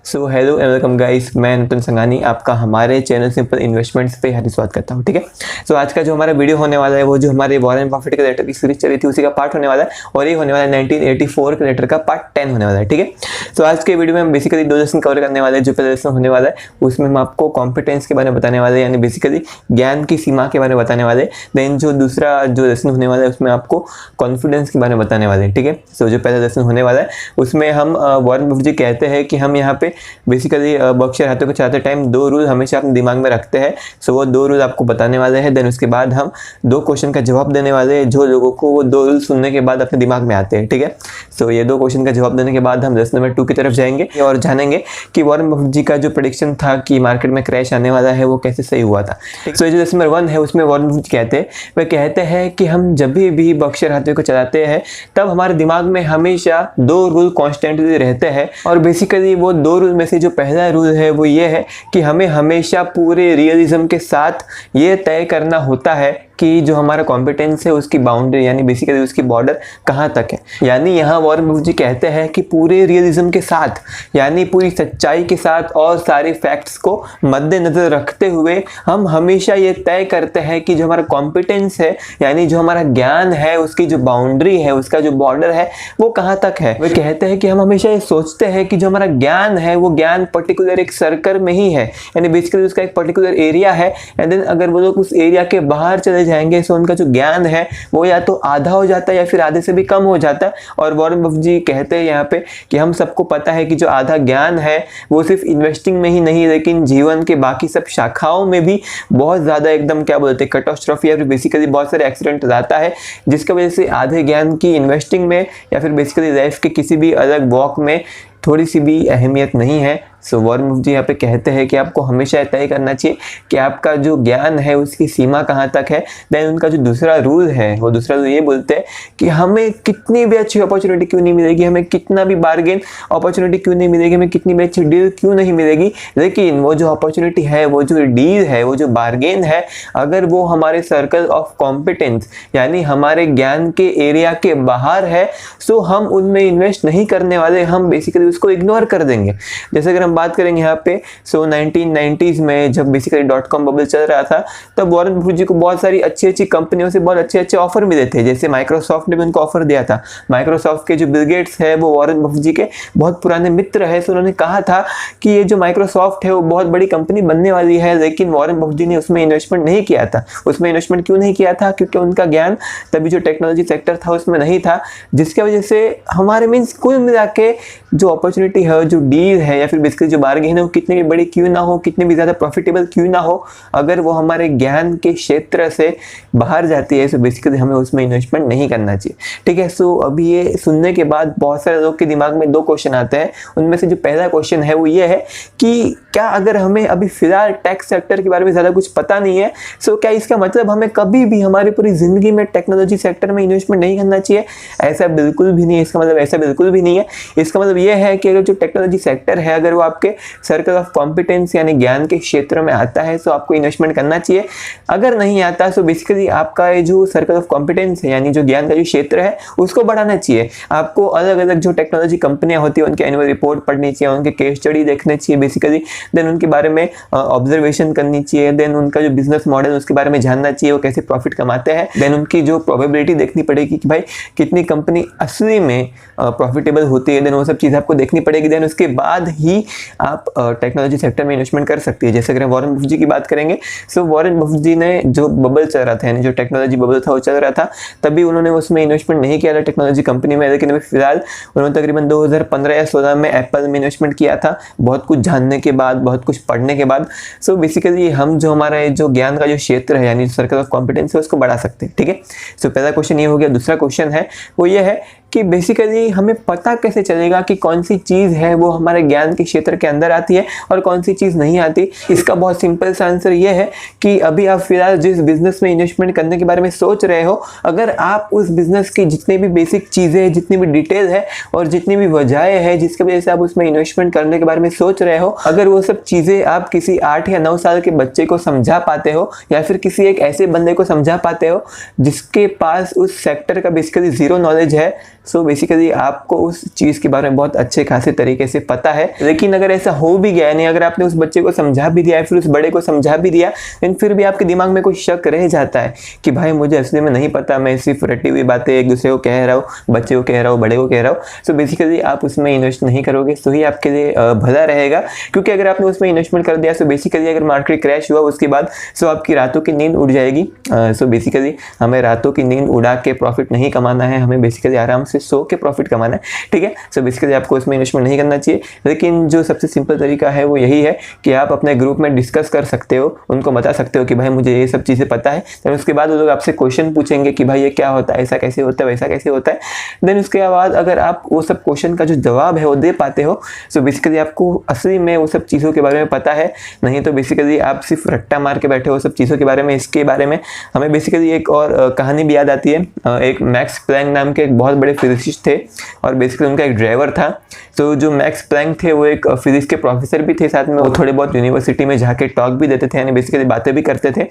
So hello and welcome guys, मैं अनुपम संगानी आपका हमारे चैनल सिंपल इन्वेस्टमेंट्स पे हार्दिक स्वागत करता हूँ। ठीक है, सो आज का जो हमारा वीडियो होने वाला है वो जो हमारे वॉरेन बफेट के लेटर की सीरीज चली थी उसी का पार्ट होने वाला है और ये होने वाला है 1984 के लेटर का पार्ट 10 होने वाला है। ठीक है, तो आज के वीडियो में हम बेसिकली दो लेसन कवर करने वाले हैं। जो पहला लेसन होने वाला है उसमें हम आपको कॉम्पिटेंस के बारे में बताने वाले हैं, यानी बेसिकली ज्ञान की सीमा के बारे में बताने वाले। देन जो दूसरा जो लेसन होने वाला है उसमें आपको कॉन्फिडेंस के बारे में बताने वाले हैं। ठीक है, सो जो पहला लेसन होने वाला है उसमें हम वॉरेन बफेट जी कहते हैं कि हम यहाँ पे बेसिकली बर्कशायर हाथों को चलाते टाइम दो रूल हमेशा अपने दिमाग में रखते हैं। सो वो दो रूल आपको बताने वाले हैं। देन उसके बाद हम दो क्वेश्चन का जवाब देने वाले हैं जो लोगों को वो दो रूल सुनने के बाद अपने दिमाग में आते हैं। ठीक है, सो ये दो क्वेश्चन का जवाब देने के बाद हम लेसन नंबर 2 की तरफ जाएंगे और जानेंगे कि वॉरेन बफेट जी का जो प्रेडिक्शन था कि मार्केट में क्रैश आने वाला है वो कैसे सही हुआ था। सो जो लेसन नंबर 1 है उसमें वॉरेन बफेट जी कहते हैं कि हम जब भी बर्कशायर हाथों को चलाते हैं तब हमारे दिमाग में हमेशा दो रूल कॉन्स्टेंटली रहते हैं और बेसिकली वो दो रूल में से जो पहला रूल है वो ये है कि हमें हमेशा पूरे रियलिज्म के साथ ये तय करना होता है कि जो हमारा कॉम्पिटेंस है उसकी बाउंड्री यानी बेसिकली उसकी बॉर्डर कहाँ तक है। यानी यहाँ वॉरेन बफेट जी कहते हैं कि पूरे रियलिज्म के साथ यानी पूरी सच्चाई के साथ और सारे फैक्ट्स को मद्देनजर रखते हुए हम हमेशा ये तय करते हैं कि जो हमारा कॉम्पिटेंस है यानी जो हमारा ज्ञान है उसकी जो बाउंड्री है उसका जो बॉर्डर है वो कहाँ तक है। वे कहते हैं कि हम हमेशा ये सोचते हैं कि जो हमारा ज्ञान है वो ज्ञान पर्टिकुलर एक सर्कल में ही है, यानी बेसिकली उसका एक पर्टिकुलर एरिया है। एंड देन अगर वो लोग उस एरिया के बाहर चले जाएंगे तो उनका जो ज्ञान है वो या तो आधा हो जाता है या फिर आधे से भी कम हो जाता है। और वॉरेन बफेट जी कहते हैं यहाँ पे कि हम सबको पता है कि जो आधा ज्ञान है वो सिर्फ इन्वेस्टिंग में ही नहीं लेकिन जीवन के बाकी सब शाखाओं में भी बहुत ज़्यादा एकदम क्या बोलते हैं कैटास्ट्रॉफी या फिर बेसिकली बहुत सारे एक्सीडेंट आता है जिसकी वजह से आधे ज्ञान की इन्वेस्टिंग में या फिर बेसिकली लाइफ के किसी भी अलग वॉक में थोड़ी सी भी अहमियत नहीं है। सो वॉरेन बफेट जी यहाँ पे कहते हैं कि आपको हमेशा तय करना चाहिए कि आपका जो ज्ञान है उसकी सीमा कहाँ तक है। देन उनका जो दूसरा रूल है वो दूसरा रूल ये बोलते हैं कि हमें कितनी भी अच्छी अपॉर्चुनिटी क्यों नहीं मिलेगी, हमें कितना भी बार्गेन अपॉर्चुनिटी क्यों नहीं मिलेगी, हमें कितनी भी अच्छी डील क्यों नहीं मिलेगी, लेकिन वो जो अपॉर्चुनिटी है वो जो डील है वो जो बार्गेन है अगर वो हमारे सर्कल ऑफ कॉम्पिटेंस यानी हमारे ज्ञान के एरिया के बाहर है सो हम उनमें इन्वेस्ट नहीं करने वाले, हम बेसिकली उसको इग्नोर कर देंगे। जैसे अगर हम बात करेंगे यहाँ पे 1990s में जब बेसिकली .com बबल चल रहा था तब वॉरेन बफेट जी को बहुत सारी अच्छी अच्छी कंपनियों से बहुत अच्छे ऑफर मिले थे। जैसे माइक्रोसॉफ्ट ने भी उनको ऑफर दिया था। माइक्रोसॉफ्ट के जो बिल गेट्स है वो वॉरेन बफेट जी के बहुत पुराने मित्र है। तो उन्होंने कहा था कि ये जो माइक्रोसॉफ्ट है वो बहुत बड़ी कंपनी बनने वाली है, लेकिन वॉरेन बफेट जी ने उसमें इन्वेस्टमेंट नहीं किया था। उसमें इन्वेस्टमेंट क्यों नहीं किया था? क्योंकि उनका ज्ञान तभी जो टेक्नोलॉजी सेक्टर था उसमें नहीं था, जिसकी वजह से हमारे मीन्स कुल मिला के जो अपॉर्चुनिटी है जो डील है या फिर बेसिकली जो बार्गेन है वो कितनी भी बड़ी क्यों ना हो, कितनी भी ज़्यादा प्रॉफिटेबल क्यों ना हो, अगर वो हमारे ज्ञान के क्षेत्र से बाहर जाती है तो बेसिकली हमें उसमें इन्वेस्टमेंट नहीं करना चाहिए। ठीक है, सो अभी ये सुनने के बाद बहुत सारे लोग के दिमाग में दो क्वेश्चन आते हैं। उनमें से जो पहला क्वेश्चन है वो ये है कि क्या अगर हमें अभी फिलहाल टैक्स सेक्टर के बारे में ज़्यादा कुछ पता नहीं है सो क्या इसका मतलब हमें कभी भी हमारी पूरी ज़िंदगी में टेक्नोलॉजी सेक्टर में इन्वेस्टमेंट नहीं करना चाहिए? ऐसा बिल्कुल भी नहीं है। इसका मतलब ऐसा बिल्कुल भी नहीं है। इसका मतलब ये है कि अगर जो टेक्नोलॉजी सेक्टर है अगर वो आपके सर्कल ऑफ कॉम्पिटेंस यानी ज्ञान के क्षेत्र में आता है तो आपको इन्वेस्टमेंट करना चाहिए। अगर नहीं आता तो बेसिकली आपका ये जो सर्कल ऑफ कॉम्पिटेंस है यानी जो ज्ञान का जो क्षेत्र है उसको बढ़ाना चाहिए। आपको अलग अलग जो टेक्नोलॉजी कंपनियां होती है उनके एनुअल रिपोर्ट पढ़नी चाहिए, उनके केस स्टडी देखने चाहिए बेसिकली। देन उनके बारे में ऑब्जर्वेशन करनी चाहिए। देन उनका जो बिजनेस मॉडल उसके बारे में जानना चाहिए, वो कैसे प्रॉफिट कमाते हैं। देन उनकी जो प्रोबेबिलिटी देखनी पड़ेगी कि भाई कितनी कंपनी असली में प्रॉफिटेबल होती है। देन वो सब चीज़ आपको देखनी पड़ेगी। देन उसके बाद ही आप टेक्नोलॉजी सेक्टर में इन्वेस्टमेंट कर सकती है। जैसे अगर वॉरेन बफेट जी की बात करेंगे सो वॉरेन बफेट जी ने जो बबल चल रहा था यानी जो टेक्नोलॉजी बबल था वो चल रहा था तभी उन्होंने उसमें इन्वेस्टमेंट नहीं किया था टेक्नोलॉजी कंपनी में, लेकिन अभी फिलहाल उन्होंने तकरीबन 2015 या 16 में एप्पल में इन्वेस्टमेंट किया था बहुत कुछ जानने के बाद, बहुत कुछ पढ़ने के बाद। सो बेसिकली हम जो हमारा जो ज्ञान का जो क्षेत्र है यानी सर्कल ऑफ कॉम्पिटेंस है उसको बढ़ा सकते हैं। ठीक है, सो पहला क्वेश्चन ये हो गया। दूसरा क्वेश्चन है वो ये है कि बेसिकली हमें पता कैसे चलेगा कि कौन सी चीज़ है वो हमारे ज्ञान के क्षेत्र के अंदर आती है और कौन सी चीज़ नहीं आती। इसका बहुत सिंपल सा आंसर ये है कि अभी आप फिलहाल जिस बिजनेस में इन्वेस्टमेंट करने के बारे में सोच रहे हो अगर आप उस बिजनेस की जितनी भी बेसिक चीज़ें, जितनी भी डिटेल है और जितनी भी वजहें हैं जिसकी वजह से आप उसमें इन्वेस्टमेंट करने के बारे में सोच रहे हो, अगर वो सब चीज़ें आप किसी 8 या 9 साल के बच्चे को समझा पाते हो या फिर किसी एक ऐसे बंदे को समझा पाते हो जिसके पास उस सेक्टर का बेसिकली ज़ीरो नॉलेज है, सो बेसिकली आपको उस चीज़ के बारे में बहुत अच्छे खासे तरीके से पता है। लेकिन अगर ऐसा हो भी गया नहीं, अगर आपने उस बच्चे को समझा भी दिया, फिर उस बड़े को समझा भी दिया, लेकिन फिर भी आपके दिमाग में कोई शक रह जाता है कि भाई मुझे असली में नहीं पता, मैं सिर्फ रटी हुई बातें एक दूसरे को कह रहा हूँ, बच्चे को कह रहा हूँ, बड़े को कह रहा हूँ। सो बेसिकली आप उसमें इन्वेस्ट नहीं करोगे तो ही आपके लिए भला रहेगा। क्योंकि अगर आपने उसमें इन्वेस्टमेंट कर दिया, सो बेसिकली अगर मार्केट क्रैश हुआ उसके बाद सो आपकी रातों की नींद उड़ जाएगी। सो बेसिकली हमें रातों की नींद उड़ा के प्रॉफिट नहीं कमाना है, हमें बेसिकली आराम से सो के प्रॉफिट कमाना है, ठीक है। सो बेसिकली आपको उसमें इन्वेस्टमेंट नहीं करना चाहिए। लेकिन जो सबसे सिंपल तरीका है वो यही है कि आप अपने ग्रुप में डिस्कस कर सकते हो, उनको बता सकते हो कि भाई मुझे ये सब चीज़ें पता है। देन उसके बाद वो लोग आपसे क्वेश्चन पूछेंगे कि भाई ये क्या होता है, ऐसा कैसे होता है, वैसा कैसे होता है। देन उसके बाद अगर आप वो सब क्वेश्चन का जो जवाब है वो दे पाते हो, सो बेसिकली आपको असली में वो सब चीज़ों के बारे में पता है। नहीं तो बेसिकली आप सिर्फ रट्टा मार के बैठे हो सब चीज़ों के बारे में। इसके बारे में हमें बेसिकली एक और कहानी भी याद आती है। एक मैक्स प्लैंक नाम के एक बहुत बड़े फिजिसिस्ट थे और बेसिकली उनका एक ड्राइवर था। तो जो मैक्स प्लैंक थे वो एक फिजिक्स के प्रोफेसर भी थे, साथ में वो थोड़े बहुत यूनिवर्सिटी में जाके टॉक भी देते थे, यानी बेसिकली बातें भी करते थे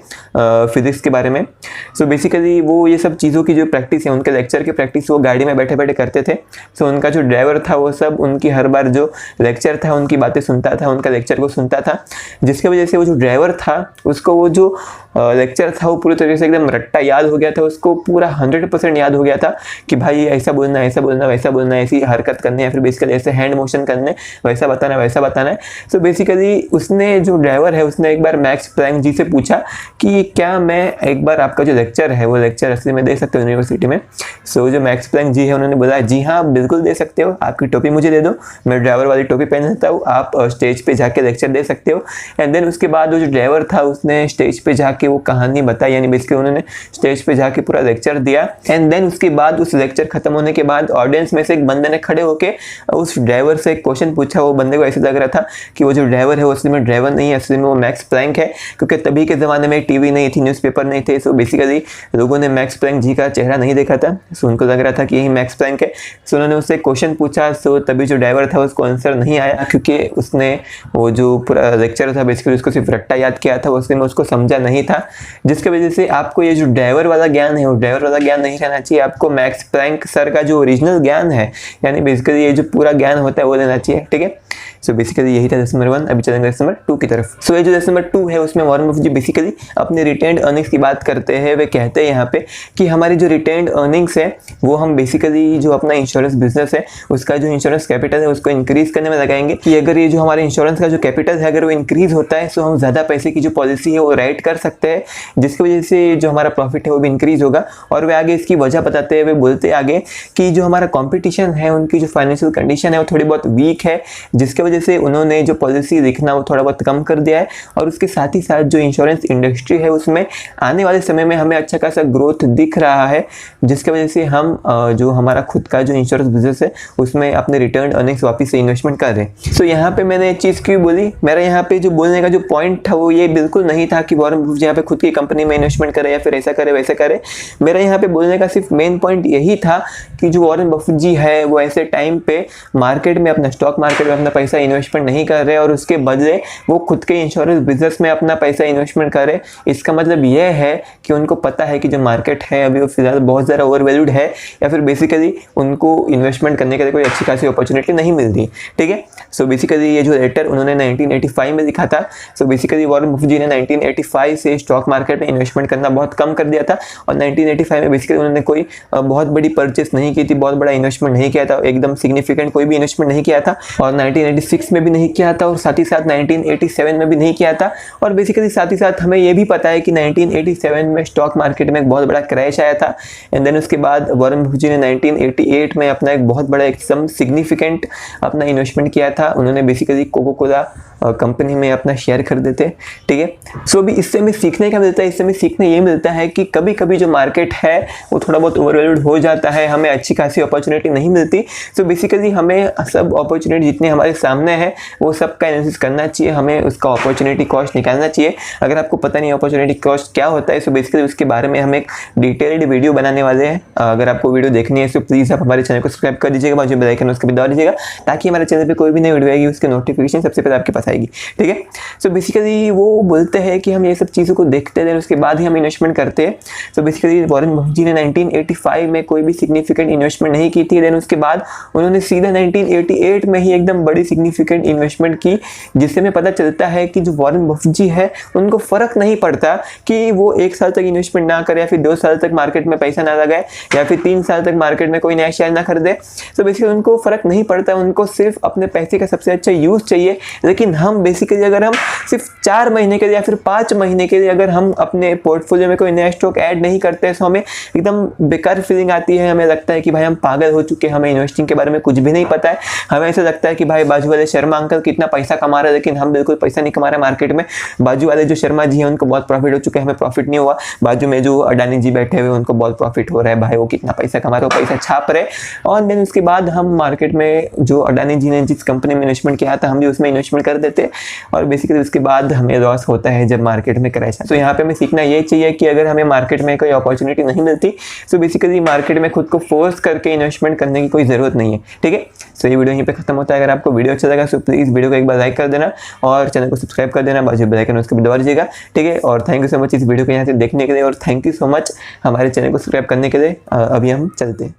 फिजिक्स के बारे में। सो बेसिकली वो ये सब चीज़ों की जो प्रैक्टिस है, उनके लेक्चर की प्रैक्टिस वो गाड़ी में बैठे बैठे करते थे। सो उनका जो ड्राइवर था वो सब उनकी हर बार जो लेक्चर था उनकी बातें सुनता था, उनका लेक्चर को सुनता था, जिसकी वजह से वो जो ड्राइवर था उसको वो जो लेक्चर था वो पूरी तरीके से एकदम रट्टा याद हो गया था। उसको पूरा 100% याद हो गया था कि भाई ऐसा बोलना, ऐसा बोलना, वैसा बोलना, ऐसी हरकत करनी है, फिर बेसिकली ऐसे हैंड मोशन करने, वैसा बताना, वैसा बताना है। सो बेसिकली उसने जो ड्राइवर है उसने एक बार मैक्स प्लैंक जी से पूछा कि क्या मैं एक बार आपका जो लेक्चर है वो लेक्चर असली में दे सकते हो यूनिवर्सिटी में। सो जो मैक्स प्लैंक जी है उन्होंने बोला जी हाँ बिल्कुल दे सकते हो, आपकी टोपी मुझे दे दो, मैं ड्राइवर वाली टोपी पहन लेता हूँ, आप स्टेज पे जाके लेक्चर दे सकते हो। एंड देन उसके बाद वो जो ड्राइवर था उसने स्टेज पे जाके वो कहानी बताई, यानी बेसिकली उन्होंने स्टेज पे जाके पूरा लेक्चर दिया। एंड देन उसके बाद उस लेक्चर खत्म होने के बाद ऑडियंस में से एक बंदे ने खड़े होके उस ड्राइवर से एक क्वेश्चन पूछा। वो बंदे को ऐसे लग रहा था कि वो जो ड्राइवर है वो असली में ड्राइवर नहीं है, असली में वो मैक्स प्लैंक है, क्योंकि तभी के ज़माने में टीवी नहीं थी, न्यूज़पेपर नहीं थे। सो बेसिकली लोगों ने मैक्स प्लैंक जी का चेहरा नहीं देखा था, सो उनको लग रहा था कि यही मैक्स प्लैंक है। सो उन्होंने उससे क्वेश्चन पूछा, सो तभी जो ड्राइवर था उसको आंसर नहीं आया, क्योंकि उसने वो जो पूरा लेक्चर था बेसिकली उसको सिर्फ रट्टा याद किया था, उसने उसको समझा नहीं था। जिसकी वजह से आपको ये जो ड्राइवर वाला ज्ञान है वो ड्राइवर वाला ज्ञान नहीं रहना चाहिए। आपको मैक्स प्लैंक सर का जो ओरिजिनल ज्ञान है, यानी बेसिकली ये जो पूरा ज्ञान होता है वो लेना चाहिए, ठीक है। सो बेसिकली यही था लेसन नंबर 1। अभी चलेंगे लेसन नंबर 2 की तरफ। सो ये जो लेसन नंबर 2 है उसमें वॉरेन बफेट जी बेसिकली अपने रिटेन्ड अर्निंग्स की बात करते हैं। वे कहते हैं यहाँ पे कि हमारी जो रिटेन्ड अर्निंग्स है वो हम बेसिकली जो अपना इंश्योरेंस बिजनेस है उसका जो इंश्योरेंस कैपिटल है उसको इंक्रीज करने में लगाएंगे। कि अगर ये जो हमारे इंश्योरेंस का जो कैपिटल है अगर वो इंक्रीज होता है तो हम ज़्यादा पैसे की जो पॉलिसी है वो राइट कर सकते हैं, जिसकी वजह से जो हमारा प्रॉफिट है वो भी इंक्रीज होगा। और वे आगे इसकी वजह बताते हैं, वे बोलते आगे कि जो हमारा कॉम्पिटिशन है उनकी जो फाइनेंशियल कंडीशन है वो थोड़ी बहुत वीक है, जिसकी वजह से उन्होंने जो पॉलिसी लिखना वो थोड़ा बहुत कम कर दिया है। और उसके साथ ही साथ जो इंश्योरेंस इंडस्ट्री है उसमें आने वाले समय में हमें अच्छा खासा ग्रोथ दिख रहा है, जिसकी वजह से हम जो हमारा खुद का जो इंश्योरेंस बिजनेस है उसमें अपने रिटर्न अर्निंग्स वापस से इन्वेस्टमेंट कर रहे हैं। सो यहाँ पे मैंने एक चीज़ क्यों बोली, मेरा यहाँ पे जो बोलने का जो पॉइंट था वो ये बिल्कुल नहीं था कि वॉरेन बफेट यहाँ पे खुद की कंपनी में इन्वेस्टमेंट करे या फिर ऐसा करे वैसा करे। मेरा यहाँ पे बोलने का सिर्फ मेन पॉइंट यही था कि जो वॉरेन बफेट जी है वो ऐसे टाइम पे मार्केट में अपना स्टॉक मार्केट में अपना पैसा इन्वेस्टमेंट नहीं कर रहे और उसके बदले वो खुद के इंश्योरेंस बिजनेस में अपना पैसा इन्वेस्टमेंट कर रहे। इसका मतलब यह है कि उनको पता है कि जो मार्केट है अभी वो फिलहाल बहुत ज़्यादा ओवरवैल्यूड है, या फिर बेसिकली उनको इन्वेस्टमेंट करने के लिए कोई अच्छी खासी अपॉर्चुनिटी नहीं मिलती, ठीक है। सो बेसिकली ये जो लेटर उन्होंने 1985 में लिखा था। सो बेसिकली वॉरेन बफेट जी ने 1985 से स्टॉक मार्केट में इन्वेस्टमेंट करना बहुत कम कर दिया था और 1985 में बेसिकली उन्होंने कोई बहुत बड़ी परचेस नहीं की थी, बहुत बड़ा इन्वेस्टमेंट नहीं किया था, एकदम सिग्निफिकेंट कोई भी इन्वेस्टमेंट नहीं किया था। और 1986 में भी नहीं किया था और साथ ही साथ 1987 में भी नहीं किया था। और बेसिकली साथ ही साथ हमें ये भी पता है कि 1987 में स्टॉक मार्केट में एक बहुत बड़ा क्रैश आया था। एंड देन उसके बाद वॉरेन बफेट जी ने 1988 में अपना एक बहुत बड़ा एकदम सिग्निफिकेंट अपना इन्वेस्टमेंट किया था। उन्होंने बेसिकली कोको कोला कंपनी में अपना शेयर खरीदे थे, ठीक है। सो भी इससे हमें सीखने का मिलता है, इससे हमें सीखने ये मिलता है कि कभी कभी जो मार्केट है वो थोड़ा बहुत ओवरवैल्यूड हो जाता है, हमें अच्छी खासी अपॉर्चुनिटी नहीं मिलती। सो बेसिकली हमें सब अपॉर्चुनिटी जितने हमारे सामने है वो सब का एनालिसिस करना चाहिए, हमें उसका अपॉर्चुनिटी कॉस्ट निकालना चाहिए। अगर आपको पता नहीं अपॉर्चुनिटी कॉस्ट क्या होता है, सो बेसिकली उसके बारे में हम एक डिटेल्ड वीडियो बनाने वाले हैं। अगर आपको वीडियो देखनी है तो प्लीज़ आप हमारे चैनल को सब्सक्राइब कर दीजिएगा, बाजू बेल आइकन उसको भी दबा दीजिएगा, ताकि हमारे चैनल पे कोई भी नई वीडियो आएगी उसकी नोटिफिकेशन सबसे पहले आपके पास आएगी, ठीक है। सो बेसिकली वो बोलते हैं कि हम ये सब चीज़ों को देखते हैं, उसके बाद ही हम इन्वेस्टमेंट करते हैं। सो बेसिकली वॉरेन बफेट जी ने 1985 में कोई भी सिग्निफिकेंट इन्वेस्टमेंट नहीं की थी, देन उसके बाद उन्होंने सीधा 1988 में ही एकदम बड़ी सिग्निफिकेंट इन्वेस्टमेंट की, जिससे हमें पता चलता है कि जो वॉरेन बफेट जी है उनको फ़र्क नहीं पड़ता कि वो 1 साल तक इन्वेस्टमेंट ना करे, या फिर 2 साल तक मार्केट में पैसा ना लगाए, या फिर 3 साल तक मार्केट में कोई नया शेयर ना खरीदे। तो बेसिकली उनको फ़र्क नहीं पड़ता, उनको सिर्फ अपने पैसे का सबसे अच्छा यूज़ चाहिए। लेकिन हम बेसिकली अगर हम सिर्फ 4 महीने के लिए या फिर 5 महीने के लिए अगर हम अपने पोर्टफोलियो में कोई नया स्टॉक ऐड नहीं करते हैं तो हमें एकदम बेकार फीलिंग आती है। हमें लगता है कि भाई हम पागल हो चुके हैं, हमें इन्वेस्टिंग के बारे में कुछ भी नहीं पता है। हमें ऐसा लगता है कि भाई बाजू वाले शर्मा अंकल कितना पैसा कमा रहे हैं, लेकिन हम बिल्कुल पैसा नहीं कमा रहे मार्केट में। बाजू वाले जो शर्मा जी हैं उनको बहुत प्रॉफिट हो चुका है, हमें प्रॉफिट नहीं हुआ। बाजू में जो अडानी जी बैठे हुए उनको बहुत प्रॉफिट हो रहा है, भाई वो कितना पैसा कमा रहे, वो पैसा छाप रहे। और देन उसके बाद हम मार्केट में जो अडानी जी ने जिस कंपनी में इन्वेस्टमेंट किया था हम भी उसमें इन्वेस्टमेंट कर देते, और बेसिकली उसके बाद हमें लॉस होता है जब मार्केट में क्रैश। तो यहाँ पे हमें सीखना ये चाहिए कि अगर हमें मार्केट में कोई अपॉर्चुनिटी नहीं मिलती तो बेसिकली मार्केट में खुद को फोर्स करके इन्वेस्टमेंट करने की कोई ज़रूरत नहीं है, ठीक है। सो ये वीडियो यहीं पे खत्म होता है। अगर आपको वीडियो अच्छा लगा तो प्लीज़ वीडियो को एक बार लाइक कर देना और चैनल को सब्सक्राइब कर देना, बाजू बेल आइकन उसको भी दबा दीजिएगा, ठीक है। और थैंक यू सो मच इस वीडियो को यहाँ से देखने के लिए, और थैंक यू सो मच हमारे चैनल को सब्सक्राइब करने के लिए। अभी हम चलते हैं।